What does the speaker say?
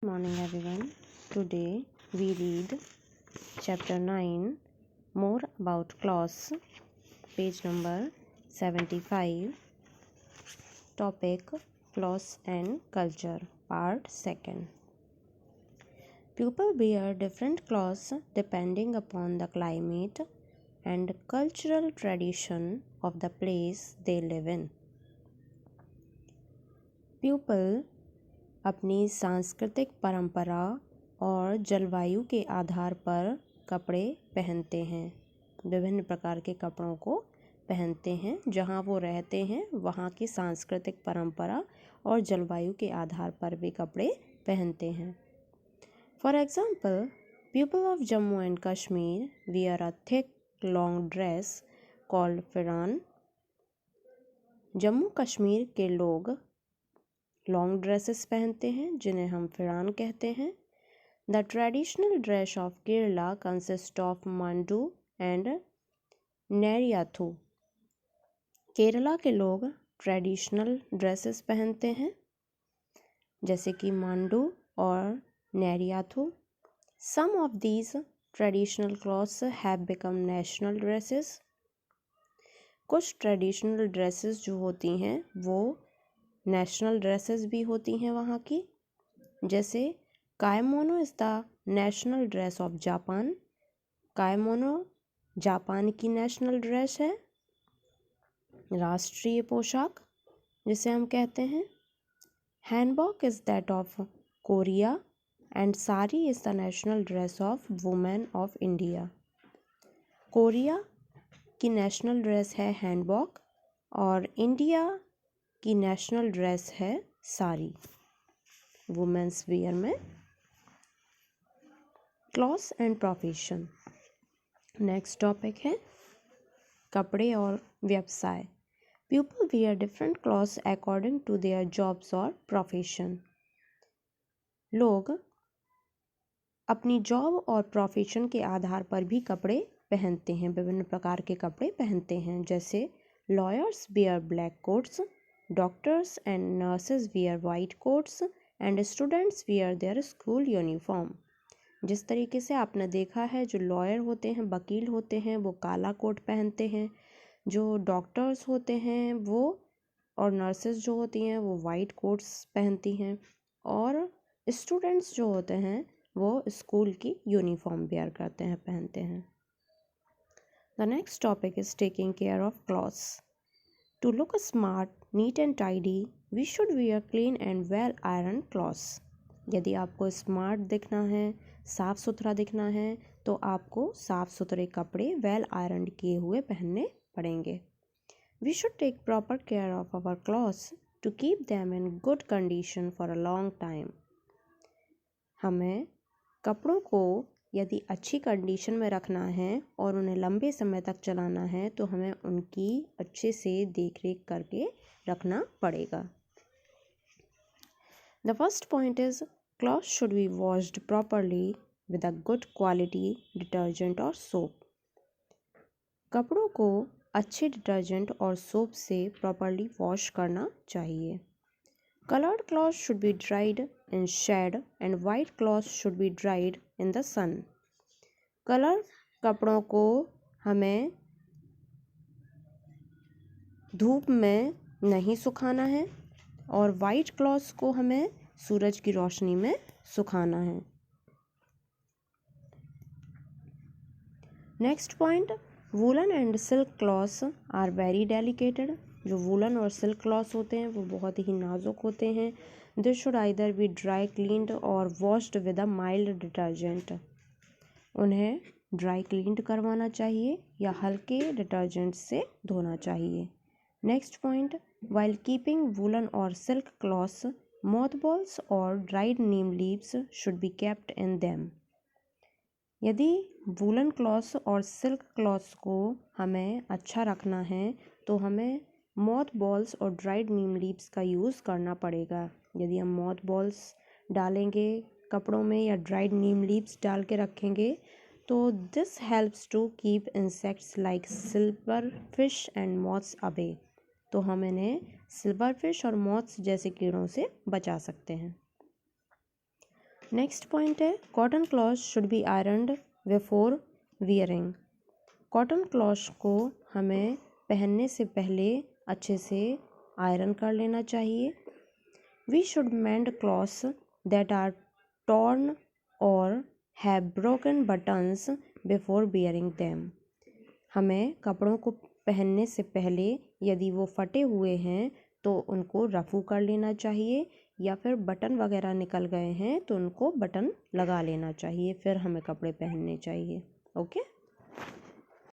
Good morning everyone. Today we read chapter 9 more about clause, page number 75, topic clause and culture, part 2nd. People wear different clothes depending upon the climate and cultural tradition of the place they live in. People अपनी सांस्कृतिक परंपरा और जलवायु के आधार पर कपड़े पहनते हैं। विभिन्न प्रकार के कपड़ों को पहनते हैं। जहाँ वो रहते हैं वहाँ की सांस्कृतिक परंपरा और जलवायु के आधार पर भी कपड़े पहनते हैं। For example, people of Jammu and Kashmir wear a thick long dress called pheran. Jammu Kashmir के लोग लॉन्ग ड्रेसेस पहनते हैं जिन्हें हम फिरान कहते हैं। The traditional dress of Kerala consist of mundu and neriyathu. Kerala के लोग ट्रेडिशनल ड्रेसेस पहनते हैं जैसे कि मांडू और neriyathu. Some of these traditional clothes have become national dresses. कुछ ट्रेडिशनल ड्रेसेस जो होती हैं वो नेशनल ड्रेसेस भी होती हैं वहाँ की। जैसे kimono is the national dress of Japan. Kimono Japan की नेशनल ड्रेस है, राष्ट्रीय पोशाक जिसे हम कहते हैं। Hanbok is that of Korea and sari is the national dress of women of India. Korea की नेशनल ड्रेस है हैनबॉक और इंडिया की नेशनल ड्रेस है साड़ी वुमेन्स वियर में। Clothes and profession. Next topic है कपड़े और व्यवसाय। People wear different clothes according to their jobs और प्रोफेशन। लोग अपनी जॉब और प्रोफेशन के आधार पर भी कपड़े पहनते हैं, विभिन्न प्रकार के कपड़े पहनते हैं। जैसे lawyers wear black coats, doctors and nurses wear white coats and students wear their school uniform. जिस तरीके से आपने देखा है, जो लॉयर होते हैं, वकील होते हैं, वो काला कोट पहनते हैं। जो डॉक्टर्स होते हैं वो और नर्सेस जो होती हैं वो वाइट कोट्स पहनती हैं और स्टूडेंट्स जो होते हैं वो स्कूल की यूनिफॉर्म वेयर करते हैं, पहनते हैं। The next topic is taking care of clothes. To look smart, neat and tidy, we should wear clean and well ironed clothes. यदि आपको स्मार्ट दिखना है, साफ़ सुथरा दिखना है, तो आपको साफ़ सुथरे कपड़े वेल आयरन किए हुए पहनने पड़ेंगे। We should take proper care of our clothes to keep them in good condition for a long time. हमें कपड़ों को यदि अच्छी कंडीशन में रखना है और उन्हें लंबे समय तक चलाना है तो हमें उनकी अच्छे से देख रेख करके रखना पड़ेगा। The first point is clothes should be washed properly with a good quality detergent और सोप। कपड़ों को अच्छे डिटर्जेंट और सोप से प्रॉपरली वॉश करना चाहिए। Colored cloths should be dried in shade and white cloths should be dried in the sun. Colour कपड़ों को हमें धूप में नहीं सुखाना है और वाइट क्लॉथ्स को हमें सूरज की रोशनी में सुखाना है। Next point, woollen and silk clothes are very delicated. जो वूलन और सिल्क क्लॉथ्स होते हैं वो बहुत ही नाजुक होते हैं। This should either be dry cleaned और washed with a mild detergent. उन्हें ड्राई क्लीन्ड करवाना चाहिए या हल्के डिटर्जेंट से धोना चाहिए। Next point, while keeping woollen और सिल्क क्लॉथ्स, मोथबॉल्स और dried neem leaves should be kept in them. यदि वूलन क्लॉथ्स और सिल्क क्लॉथ्स को हमें अच्छा रखना है तो हमें मॉथ बॉल्स और ड्राइड नीम लीव्स का यूज़ करना पड़ेगा। यदि हम मॉथ बॉल्स डालेंगे कपड़ों में या ड्राइड नीम लीव्स डाल के रखेंगे तो this helps to keep insects like silverfish and moths away. तो हम इन्हें सिल्वर फिश और मॉथ्स जैसे कीड़ों से बचा सकते हैं। नेक्स्ट पॉइंट है cotton cloth should be ironed before wearing. Cotton cloth को हमें पहनने से पहले अच्छे से आयरन कर लेना चाहिए। We should mend clothes that are torn और have broken buttons before wearing them. हमें कपड़ों को पहनने से पहले यदि वो फटे हुए हैं तो उनको रफू कर लेना चाहिए, या फिर बटन वगैरह निकल गए हैं तो उनको बटन लगा लेना चाहिए, फिर हमें कपड़े पहनने चाहिए। ओके।